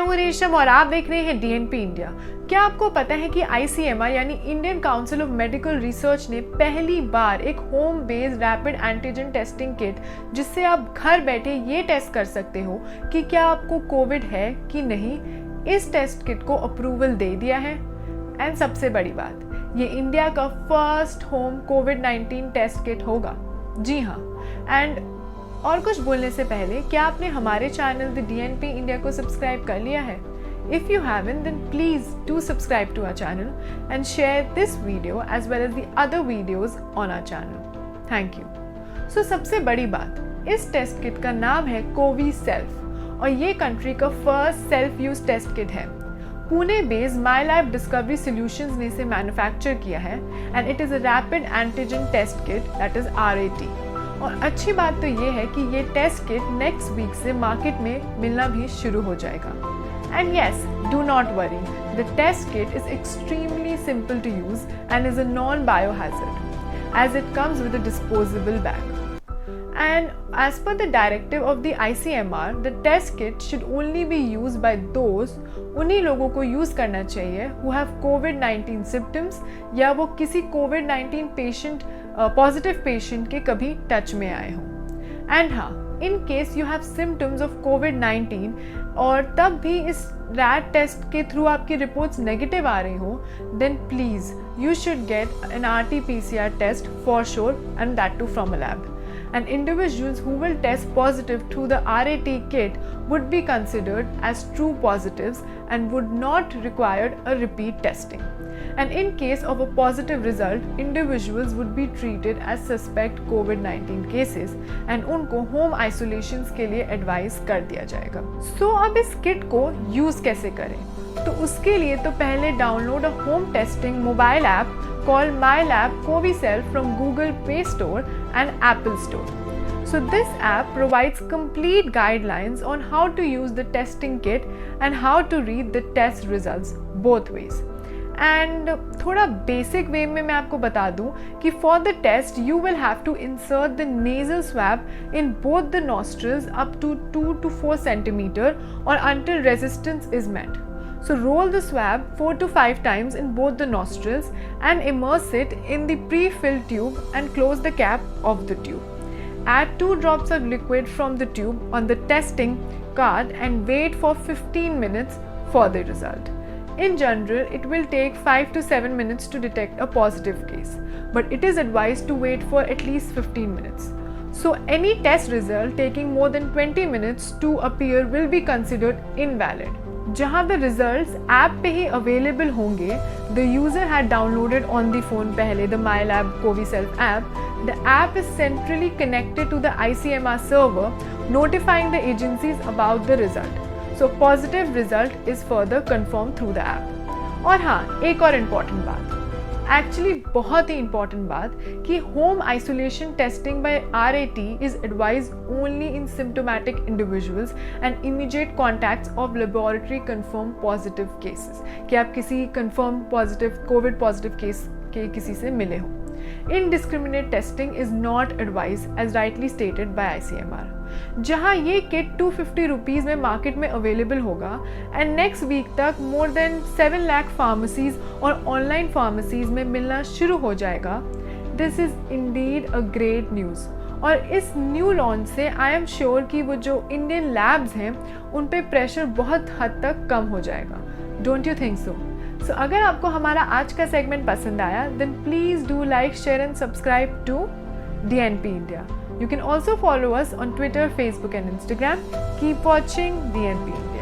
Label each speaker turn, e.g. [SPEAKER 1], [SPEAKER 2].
[SPEAKER 1] हूँ रेशम और आप देख रहे हैं डीएनपी इंडिया। क्या आपको पता है कि ICMR यानी Indian council of medical research ने पहली बार एक home based rapid antigen testing kit, जिससे आप घर बैठे ये टेस्ट कर सकते हो कि क्या आपको कोविड है कि नहीं, इस टेस्ट किट को अप्रूवल दे दिया है। एंड सबसे बड़ी बात, ये इंडिया का फर्स्ट होम कोविड-19 टेस्ट किट होगा। जी हाँ। एंड और कुछ बोलने से पहले, क्या आपने हमारे चैनल द DNP इंडिया को सब्सक्राइब कर लिया है? If you haven't, then please do subscribe to our channel and share this video as well as the other videos on our channel. Thank you. So सबसे बड़ी बात, इस test kit का नाम है कोवी-सेल्फ और ये कंट्री का first self use test kit है। Pune based Mylab Discovery Solutions ने इसे मैन्युफैक्चर किया है and it is a rapid antigen test kit, that is RAT। और अच्छी बात तो ये है कि ये टेस्ट किट नेक्स्ट वीक से मार्केट में मिलना भी शुरू हो जाएगा। And yes, do not worry, the test kit is extremely simple to use and is a non biohazard as it comes with a disposable bag. And as per the directive of the ICMR, the test kit should only be used by those, उन्हीं लोगों को use करना चाहिए who have COVID-19 symptoms या वो किसी COVID-19 patient positive patient के कभी टच में आए हों। एंड हाँ, in case you have symptoms of COVID-19 और तब भी इस रैट टेस्ट के थ्रू आपकी रिपोर्ट्स नेगेटिव आ रही हो, then please you should get an RT-PCR test for sure and that too from a lab. And individuals who will test positive through the RAT kit would be considered as true positives and would not require a repeat testing. And in case of a positive result, individuals would be treated as suspect COVID-19 cases and उनको home isolations के लिए advise कर दिया जाएगा। So अब इस kit को use कैसे करें? तो उसके लिए तो पहले download a home testing mobile app called MyLab Covi-Self from Google Play Store and Apple Store. So this app provides complete guidelines on how to use the testing kit and how to read the test results both ways. And थोड़ा basic way में मैं आपको बता दूं कि for the test you will have to insert the nasal swab in both the nostrils up to 2 to 4 centimeter or until resistance is met. So roll the swab 4 to 5 times in both the nostrils and immerse it in the pre-filled tube and close the cap of the tube. Add 2 drops of liquid from the tube on the testing card and wait for 15 minutes for the result. In general, it will take 5 to 7 minutes to detect a positive case, but it is advised to wait for at least 15 minutes. So any test result taking more than 20 minutes to appear will be considered invalid. जहाँ the results app पे ही available होंगे, the user had downloaded on the phone पहले the MyLab Covi-Self app. The app is centrally connected to the ICMR server, notifying the agencies about the result. So positive result is further confirmed through the app. और हाँ, एक और important बात, actually बहुत ही important बात, कि home isolation testing by RAT is advise only in symptomatic individuals and immediate contacts of laboratory confirm positive cases, कि आप किसी confirm positive covid positive case के किसी से मिले हो। Indiscriminate testing is not advised as rightly stated by ICMR. जहाँ ये किट 250 रुपीज़ में मार्केट में अवेलेबल होगा एंड नेक्स्ट वीक तक मोर देन 7 लाख फार्मेसीज और ऑनलाइन फार्मेसीज में मिलना शुरू हो जाएगा, this is indeed a great news. और इस न्यू लॉन्च से आई एम श्योर कि वो जो इंडियन लैब्स हैं उन पे प्रेशर बहुत हद तक कम हो जाएगा। Don't you think so? So अगर आपको हमारा आज का सेगमेंट पसंद आया, then please do like, share and subscribe to DNP India. You can also follow us on Twitter, Facebook and Instagram. Keep watching DNP India.